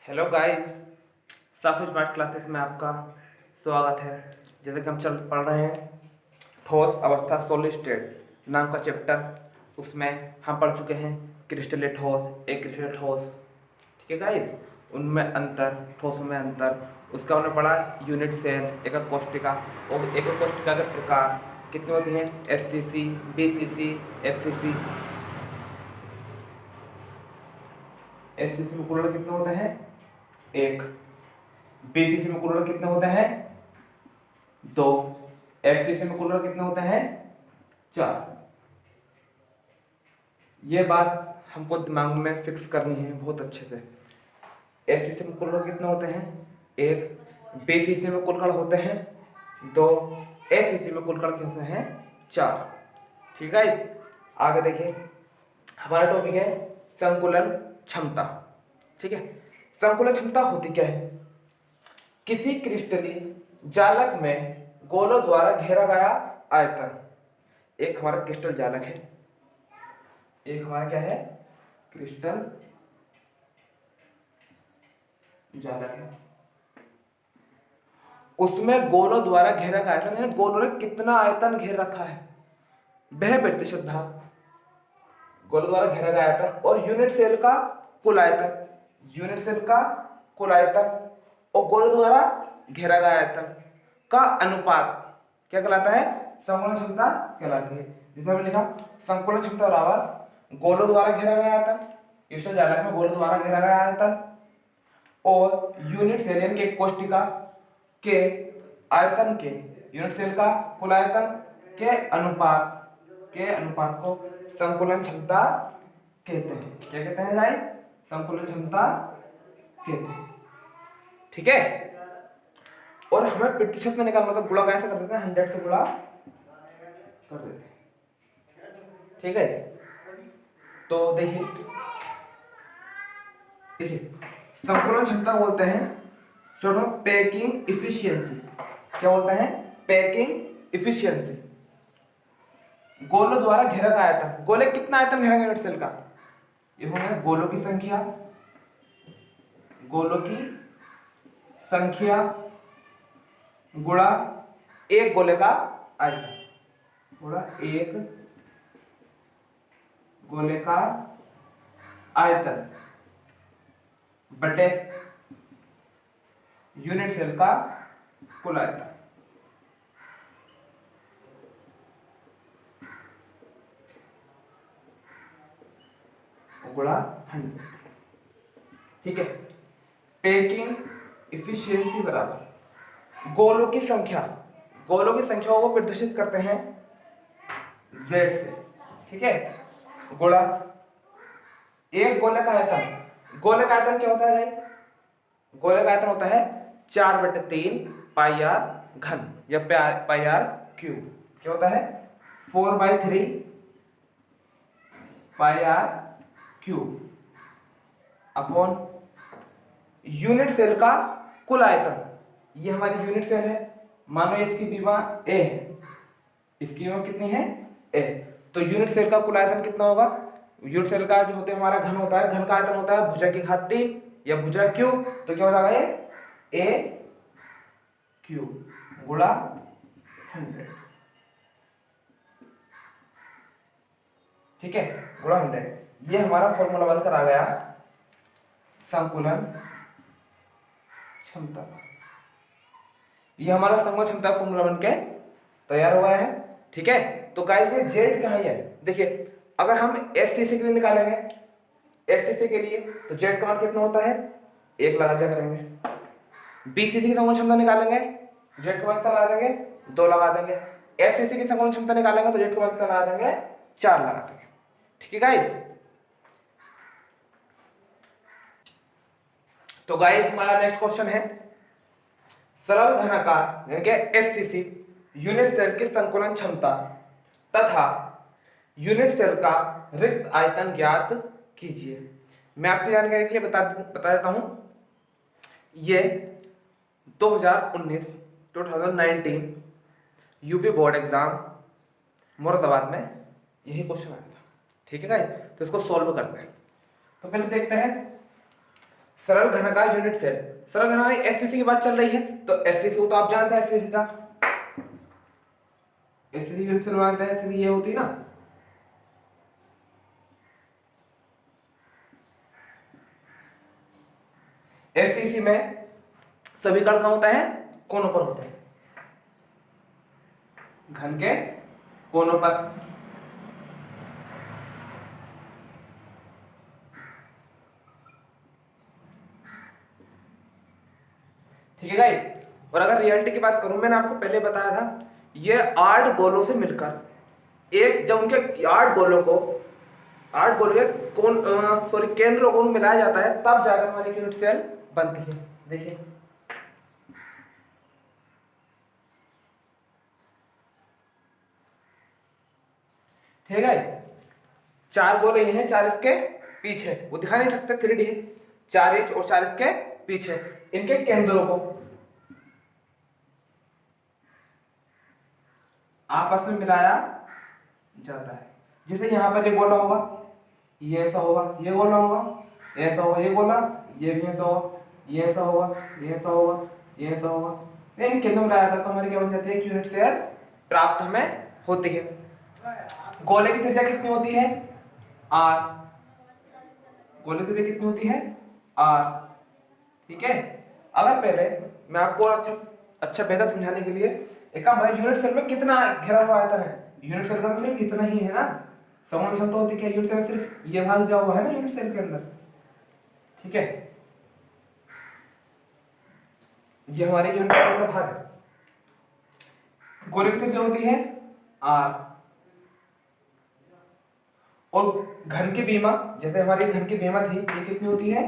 Hello guys, साफी smart classes में आपका स्वागत है। जैसे कि हम चल पढ़ रहे हैं ठोस अवस्था सॉलिड स्टेट नाम का चैप्टर। उसमें हम पढ़ चुके हैं क्रिस्टलीय ठोस, एक क्रिस्टलीय ठोस। ठीक है गाइस, उनमें अंतर, ठोसों में अंतर। उसका हमने पढ़ा यूनिट सेल, एकक कोष्टिका और एकक कोष्टिका के प्रकार कितने होती हैं, SCC, BCC, FCC। SCC में कुल कितने होते हैं, एक। BCC में कुल कितने होते हैं, दो। FCC में कुल कितने होते हैं, चार। ये बात हमको दिमाग में फिक्स करनी है बहुत अच्छे से। SCC में कुल कितने होते हैं, एक। BCC में कुल होते हैं दो। FCC में कुल कितने होते हैं, चार। ठीक है, आगे देखिए हमारा टॉपिक है संकुलन क्षमता। ठीक है, संकुलन क्षमता होती क्या है, किसी क्रिस्टलीय जालक में गोलों द्वारा घेरा गया आयतन। एक हमारा क्रिस्टल जालक है, एक हमारा क्या है, क्रिस्टल जालक है। उसमें गोलों द्वारा घेरा गया आयतन, यानी गोलों ने कितना आयतन घेर रखा है, वह प्रतिशत भाग गोलों द्वारा घेरा गया आयतन और यूनिट सेल का कुल आयतन, यूनिट सेल का कुल आयतन और गोलों द्वारा घेरा गया आयतन का अनुपात क्या कहलाता है, संकुलन क्षमता कहलाती है। जैसे हमने लिखा संकुलन क्षमता बराबर गोलों द्वारा घेरा गया आयतन, क्रिस्टल जालक में गोलों द्वारा घेरा गया आयतन और यूनिट सेल यानी कि कोष्टिका के आयतन के, यूनिट सेल का कुल आयतन के अनुपात को संकुलन क्षमता कहते हैं। क्या कहते हैं भाई, संकुलन क्षमता कहते हैं। ठीक है, और हमें प्रतिशत में निकालना तो गुणा कैसे कर देते हैं, 100 से गुणा कर देते हैं। ठीक है, तो देखिए संकुलन क्षमता बोलते हैं चलो पैकिंग इफिशियंसी। क्या बोलते हैं, पैकिंग इफिशियंसी। गोलों द्वारा घेरा गया आयतन, गोले कितना आयतन घेरा यूनिट सेल का, ये होंगे गोलों की संख्या, गोलों की संख्या गुणा एक गोले का आयतन, गुणा एक गोले का आयतन बटे यूनिट सेल का कुल आयतन। गुणा 100। ठीक है, पैकिंग इफिशियंसी बराबर गोलों की संख्या, गोलों की संख्या को प्रदर्शित करते हैं Z से। ठीक है, गुणा एक गोले का आयतन। गोले का आयतन क्या होता है भाई, गोले का आयतन होता है 4/3 पाई आर घन या पाई आर क्यूब। क्या होता है, 4/3 pi R cube upon unit cell का कुल आयतन। ये हमारी यूनिट सेल है, मानो इसकी विमा A है, इसकी विमा कितनी है, A। तो यूनिट सेल का कुल आयतन कितना होगा, यूनिट सेल का जो होता है हमारा घन होता है, घन का आयतन होता है भुजा की घात 3 या भुजा क्यूब। तो क्या हो जाएगा ये A क्यूब गुणा 100। ठीक है, गुणा 100। ये हमारा फॉर्मूला बनकर आ गया संकुलन क्षमता। ये हमारा संकुलन क्षमता फॉर्मूला बनके तैयार हुआ है। ठीक है, तो गाइस ये जेड कहाँ है, देखिए अगर हम SCC के लिए निकालेंगे, SCC के लिए तो जेड का मान कितना होता है, 1 लगा दिया करेंगे। BCC की संकुलन क्षमता निकालेंगे, जेड का मान कितना लगा देंगे, 2 लगा देंगे। FCC की संकुलन क्षमता निकालेंगे तो जेड का मान कितना लगा देंगे, 4 लगा देंगे। ठीक है गाइस, तो गाइस हमारा नेक्स्ट क्वेश्चन है सरल घनाकार यानी कि SCC यूनिट सेल की संकुलन क्षमता तथा यूनिट सेल का रिक्त आयतन ज्ञात कीजिए। मैं आपकी जानकारी के लिए बता देता हूं, ये 2019 यूपी बोर्ड एग्जाम मुरादाबाद में यही क्वेश्चन आया था। ठीक है गाइस, तो इसको सॉल्व करते हैं। तो पहले देखते हैं सरल घनका यूनिट सेल, सरल घनका एससीसी की बात चल रही है, तो एससीसी तो आप जानते हैं, एससीसी का एससीसी यूनिट सेल बनाते हैं, एससीसी ये होती है ना। एससीसी में सभी कण कहाँ होता है, कोनों पर होते हैं, घन के कोनों पर। ठीक है गाइस, और अगर रियलिटी की बात करूं, मैंने आपको पहले बताया था, ये 8 गोलों से मिलकर एक, जब उनके 8 गोलों को, 8 गोलों के कोण सॉरी केंद्रों को मिलाया जाता है, तब जाकर हमारी यूनिट सेल बनती है। देखिए ठीक है, 4 गोले ये हैं, 4 इसके पीछे, वो दिखा नहीं सकते, 3D है, 4 ये और 4 इसके पीछे, इनके केंद्रों को आपस में मिलाया जाता है। जैसे यहाँ पर ये गोला होगा, ये ऐसा होगा, ये गोला होगा, ऐसा होगा, ये गोला, ये भी ऐसा होगा, ये ऐसा होगा, ये ऐसा होगा, ये ऐसा होगा, इन केंद्रों में मिलाया जाता है, तो हमारी क्या बन जाती है, एक यूनिट सेल प्राप्त हमें होती है। गोले की त्रिज्या कितनी होती है, r, गोले की त्रिज्या कितनी होती है, r। ठीक है, अगर पहले मैं आपको अच्छा बेहतर समझाने के लिए एक काम बताइए, यूनिट सेल में कितना घेरा हुआ आयतन है, यूनिट सेल का तो सिर्फ इतना ही है ना, समान क्षमता होती है, यूनिट सेल सिर्फ ये भाग दिया हुआ है ना यूनिट सेल के अंदर। ठीक है, ये हमारे यूनिट सेल का भाग है। गोले की त्रिज्या होती है r, और घन की बीमा, जैसे हमारी घन की बीमा थी, ये कितनी होती है,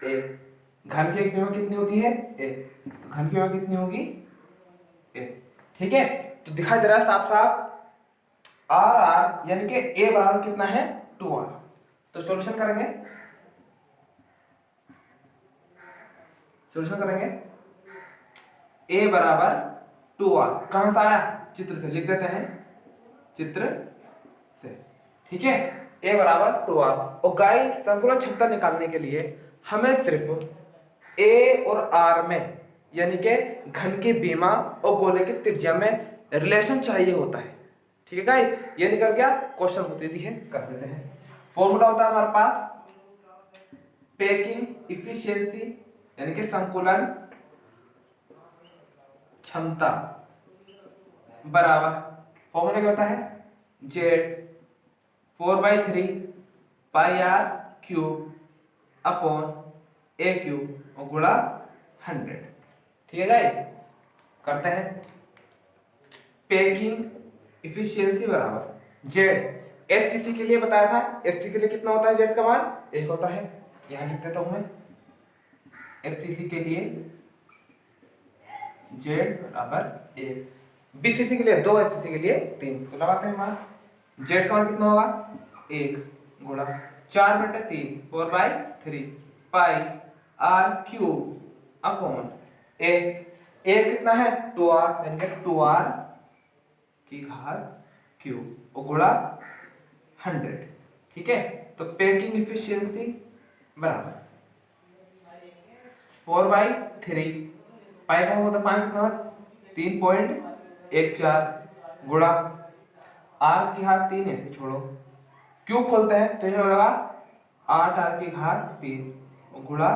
a, घन की एक बीमा कितनी होती है, a, तो घन की बीमा कितनी होगी, a। ठीक है, तो दिखाई दे रहा है साफ साफ आर आर, यानी कि a बराबर कितना है, 2r। तो सॉल्यूशन करेंगे, सॉल्यूशन करेंगे, a बराबर 2r, कहां से आया, चित्र से, लिख देते हैं चित्र से। ठीक है, a बराबर 2r। और गाइस संकुलन क्षमता निकालने के लिए हमें सिर्फ a और r में, यानी कि घन की बीमा और गोले की त्रिज्या में रिलेशन चाहिए होता है। ठीक है गाइस, ये निकल गया, क्वेश्चन को तेजी है कर देते हैं। फॉर्मूला होता है हमारे पास पैकिंग इफिशियंसी, यानी कि संकुलन क्षमता बराबर, फॉर्मूला क्या होता है, z 4/3 pi r cube upon a cube और गुणा 100। ठीक है गाइस, करते हैं, पैकिंग इफिशियंसी बराबर z, एससीसी के लिए बताया था, एससीसी के लिए कितना होता है, z का मान 1 होता है, यहां लिख देता हूं मैं, एससीसी के लिए z बराबर 1, बीसीसी के लिए 2, एचसीसी के लिए 3, तो लगाते हैं हमारा z का मान कितना होगा, 1 गुणा 4/3 4/3 पाई r cube upon a, a कितना है, 2r, यानी कि 2r की घात क्यूब और गुणा 100। ठीक है, तो पैकिंग इफिशियंसी बराबर 4/3 पाई का होता है 5 कितना, 3.14 गुणा r की घात 3, ऐसे छोड़ो, क्यूब खोलते हैं तो ये होगा 8r की घात 3 और गुणा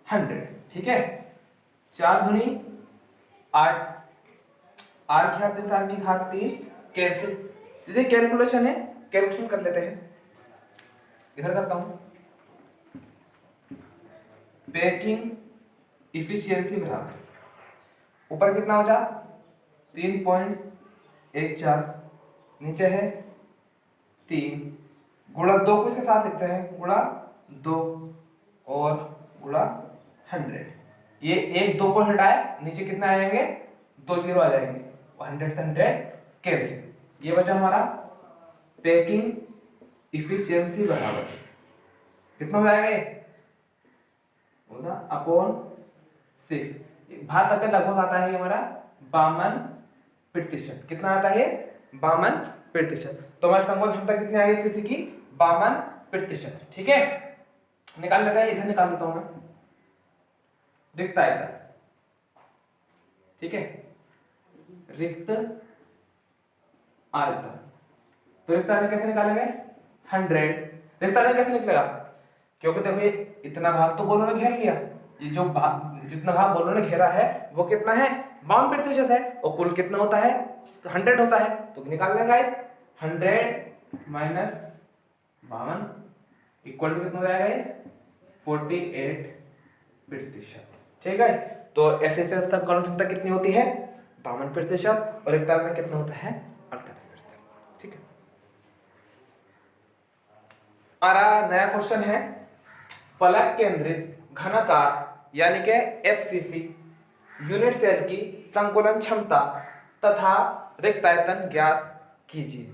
100। ठीक है, 4 दूनी 8, r की घात 3, r की घात 3 कैंसिल, सीधे कैलकुलेशन है, कैलकुलेशन कर लेते हैं, इधर करता हूं, पैकिंग इफिशियंसी बराबर ऊपर कितना बचा, 3.14, नीचे है 3 गुणा 2 को इसके साथ लिखते हैं, गुणा 2 और गुणा 100, ये 1 2 को हटाए, नीचे कितना आएंगे, 2 0 आ जाएंगे, 100 से 100 कैंसिल, ये बचा हमारा पैकिंग इफिशियंसी बराबर कितना हो जाएगा, ये होगा अपॉन 6, भाग करके लगभग आता है हमारा 52%, कितना आता है, 52%, तो हमारी संकोचन क्षमता कितनी आ गई एससीसी की, 52%। ठीक है, निकाल लेते हैं, इधर निकाल देता हूं मैं, रिक्त आयतन, ठीक है, रिक्त आयतन। तो रिक्त आयतन कैसे निकालेंगे? 100। रिक्त आयतन कैसे निकलेगा? क्योंकि देखो ये इतना भाग तो गोलों ने घेर लिया, ये जो भाग जितना भाग गोलों ने घेरा है वो कितना है? 52% है, और कुल कितना होता है? 100 होता है। तो निकाल लेंगे 100 माइनस 52 इक्वल टू कितना हो जाएगा ये? 48%। ठीक है, तो ऐसे ऐसे सब गोलों की क्षमता कितनी होती है? 52%, और रिक्त आयतन कितना होता है? 48%। ठीक है, हमारा नया क्वेश्चन है, फलक केंद्रित घनाकार यानी कि एफसीसी यूनिट सेल की संकुलन क्षमता तथा रिक्त आयतन ज्ञात कीजिए।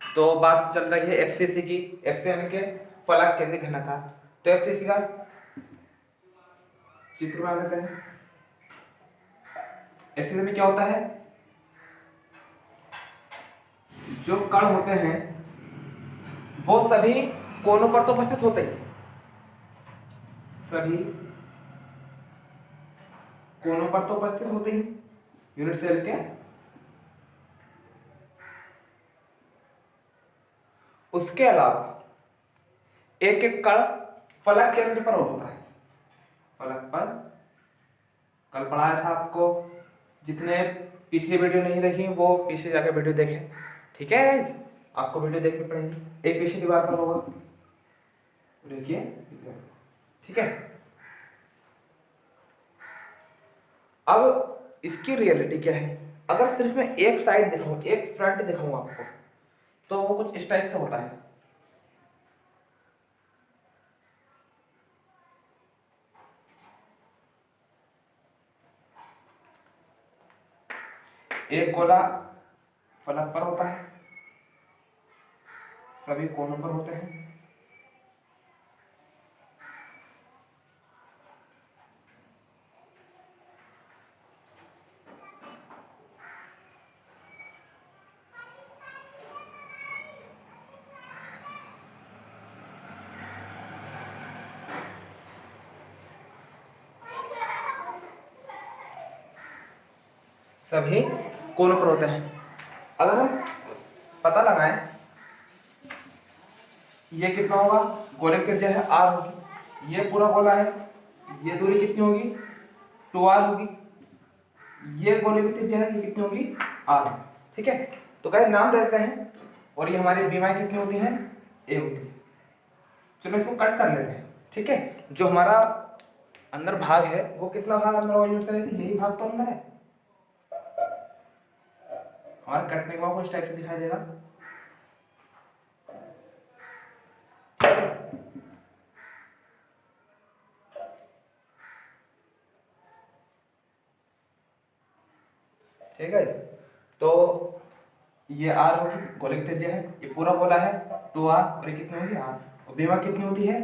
तो बात चल रही है एफसीसी की, एफसी यानी कि फलक केंद्रित घनाकार। तो एफसीसी का चित्र बना लेते हैं। एफसीसी में क्या होता है? जो कण होते हैं वो सभी कोनों पर तो उपस्थित होते ही, सभी कोनों पर तो उपस्थित होते ही यूनिट सेल के। उसके अलावा एक एक कण फलक केंद्र पर होता है। फलक पर कल पढ़ाया था आपको, जितने पिछली वीडियो नहीं देखी वो पीछे जाकर वीडियो देखें। ठीक है, आपको वीडियो देखनी पड़ेगी, एक पीछे दीवार पर होगा, देखिए। ठीक है, अब इसकी रियलिटी क्या है? अगर सिर्फ मैं एक साइड दिखाऊं, एक फ्रंट दिखाऊं आपको, तो वो कुछ इस टाइप से होता है। एक गोला फलक पर होता है, सभी कोनों पर होते हैं। सभी कोनों पर होते हैं। अगर हम पता लगाएं ये कितना होगा, गोले की त्रिज्या है r होगी, ये पूरा गोला है, ये दूरी कितनी होगी? 2r होगी, ये गोले की त्रिज्या है, ये कितनी होगी? r। ठीक है, तो कहीं नाम दे देते हैं, और ये हमारी बीमाएं कितनी होती हैं? a होती है। चलो इसको कट कर लेते हैं। ठीक है, जो हमारा अंदर भाग है वो कितना भाग अंदर होगा यूनिट से? यही भाग तो अंदर है हमारा। कटने के बाद कुछ टाइप से दिखाई देगा। ठीक है, तो ये r होगी, गोले की त्रिज्या है, ये पूरा गोला है 2r, और ये कितनी होगी? r। और बीमा कितनी होती है?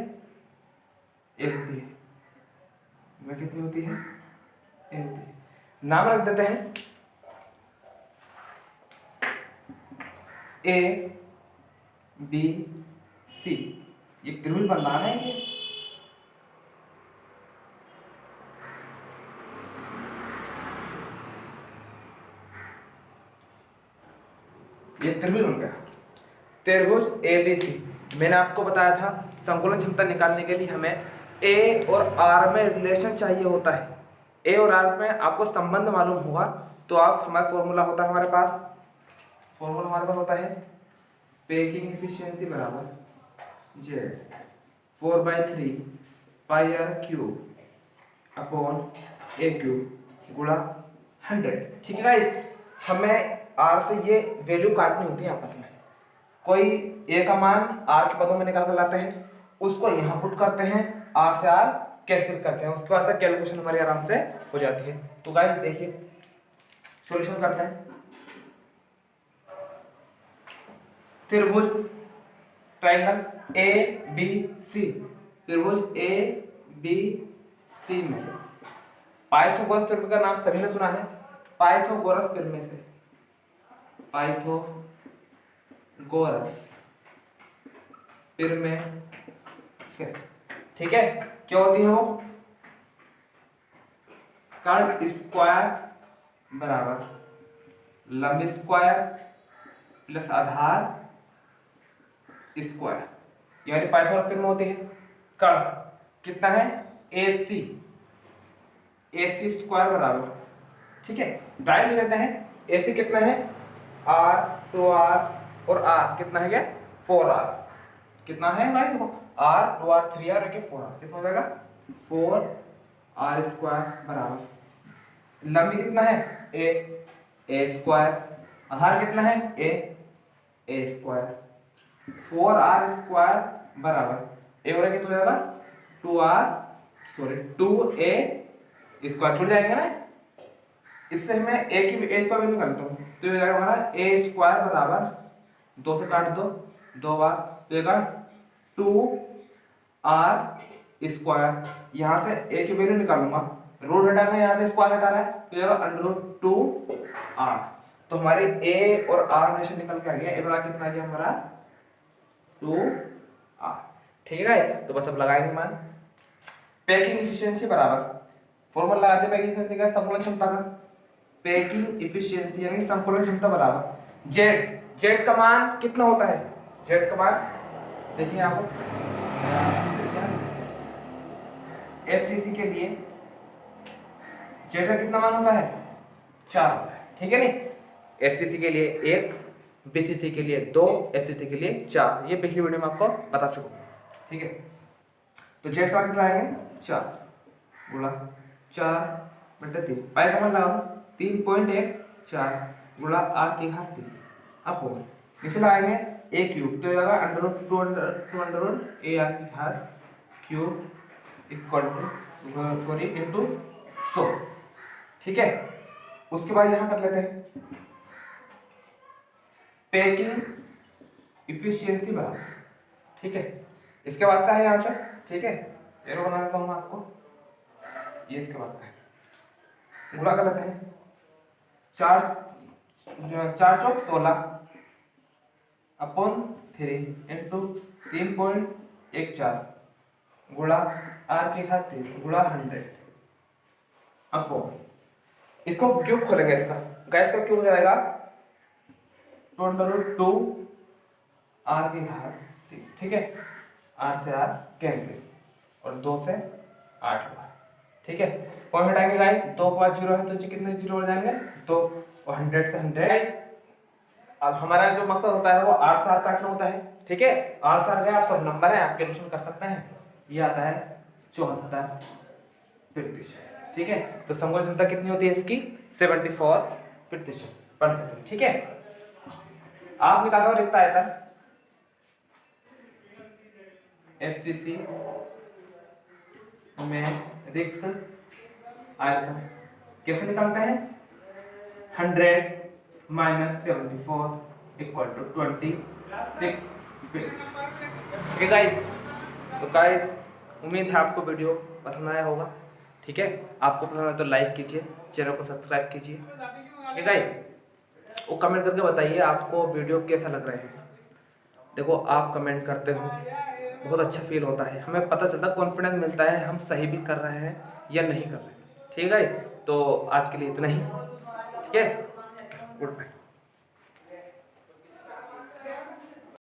a होती है। बीमा कितनी होती है? a होती है। नाम रख देते हैं a b c। ये त्रिभुज बन रहा है, ये त्रिभुज बन गया, त्रिभुज ABC। मैंने आपको बताया था संकुलन क्षमता निकालने के लिए हमें A और R में रिलेशन चाहिए होता है। A और R में आपको संबंध मालूम हुआ तो आप हमारा फॉर्मूला होता है, हमारे पास फॉर्मूला हमारे पास होता है पैकिंग एफिशिएंसी बराबर Z 4/3 pi r cube upon a cube गुणा 100। ठीक है गाइस, हमें r से ये वैल्यू काटनी होती है आपस में। कोई a का मान r के पदों में निकाल कर लाते हैं, उसको यहाँ पुट करते हैं, r से r कैंसिल करते हैं, उसके बाद से कैलकुलेशन हमारी आराम से हो जाती है। तो गाइस देखिए सॉल्यूशन करते हैं। त्रिभुज ट्रायंगल ए बी सी, त्रिभुज ए बी सी में पाइथागोरस प्रमेय का नाम सभी ने सुना है। पाइथागोरस प्रमेय से, पाइथागोरस प्रमेय से, ठीक है, क्या होती है वो? कर्ण स्क्वायर बराबर लंब स्क्वायर प्लस आधार स्क्वायर, यानी पाइथागोरस में होती है। कर्ण कितना है AC स्क्वायर बराबर, ठीक है, डायरेक्ट लिख लेते हैं। AC कितना है R 2R और R कितना है क्या 4R, कितना है भाई देखो R 2R 3R और 4R, कितना हो जाएगा 4R स्क्वायर बराबर लंबी कितना है A स्क्वायर, आधार कितना है A स्क्वायर, 4R स्क्वायर बराबर ए हो रहा है कितना हो जाएगा 2A स्क्वायर, छूट जाएंगे ना, इससे मैं ए की ए स्क्वायर वैल्यू निकालता हूँ, तो ये हो जाएगा हमारा A स्क्वायर बराबर 2 से काट दो 2 बार, तो ये 2R स्क्वायर, यहाँ से ए की वैल्यू निकालूंगा, रूट हटाना है, यहाँ से स्क्वायर हटाना है, तो ये √2R, तो हमारे A और R में से निकल के आ गया, ए बराबर कितना आ गया हमारा 2R, ठीक है। तो बस अब लगाएंगे मान। पैकिंग इफिशियंसी बराबर फॉर्मूला लगाते पैकिंग इफिशियंसी का संकुलन क्षमता का, पैकिंग इफिशियंसी यानी संकुलन क्षमता बराबर जेड का मान कितना होता है, जेड का मान देखिए आपको FCC के लिए जेड का कितना मान होता है 4 होता है, ठीक है नहीं, FCC के लिए 1, BCC के लिए 2, FCC के लिए 4, ये पिछली वीडियो में आपको बता चुका हूँ, ठीक है। तो जेड का कितना आएगा 4 गुणा 4/3, पाई का मान लगाओ 3.14 गुणा R की घात 3 अब हो गया, इसे लगाएंगे a क्यूब, तो होगा √2 AR की घात क्यूब इक्वल टू इनटू 100, ठीक है। उसके बाद यहां कर लेते हैं पैकिंग इफिशियंसी बराबर, ठीक है। इसके बाद का है यहां से, ठीक है, एरो बना देता हूं मैं आपको, ये इसके बाद का है, गुणा कर लेते हैं 4 चौक 16 अपॉन 3 इंटू 3.14 गुणा R की घात 3 गुणा 100 अपॉन, इसको क्यूब खोलेंगे, इसका गैस का क्यूब हो जाएगा 2√2 R की घात 3, ठीक है, R से R कैंसिल और 2 से 8 हुआ, ठीक है। पॉइंट हटाएंगे गाइस, 2 के बाद 0 है तो कितने 0 हो जाएंगे 2 और 100 से 100। अब हमारा जो मकसद होता है वो R से R काटना होता है, ठीक है। R से R गया, आप सब नंबर है आप कैलकुलेशन कर सकते हैं, ये आता है 74%, ठीक है। तो संकुलन क्षमता कितनी होती है इसकी 74%, ठीक है। आप निकालो रिक्त आयतन FCC में रिक्त आयतन कैसे निकालते हैं 100 - 74 = 26, ठीक है गाइस। तो गाइस उम्मीद है आपको वीडियो पसंद आया होगा, ठीक है। आपको पसंद आया तो लाइक कीजिए, चैनल को सब्सक्राइब कीजिए, ठीक है गाइस। वो कमेंट करके बताइए आपको वीडियो कैसा लग रहे हैं। देखो आप कमेंट करते हो बहुत अच्छा फील होता है, हमें पता चलता है, कॉन्फिडेंस मिलता है हम सही भी कर रहे हैं या नहीं कर रहे हैं, ठीक है। तो आज के लिए इतना ही, ठीक है, गुड बाय।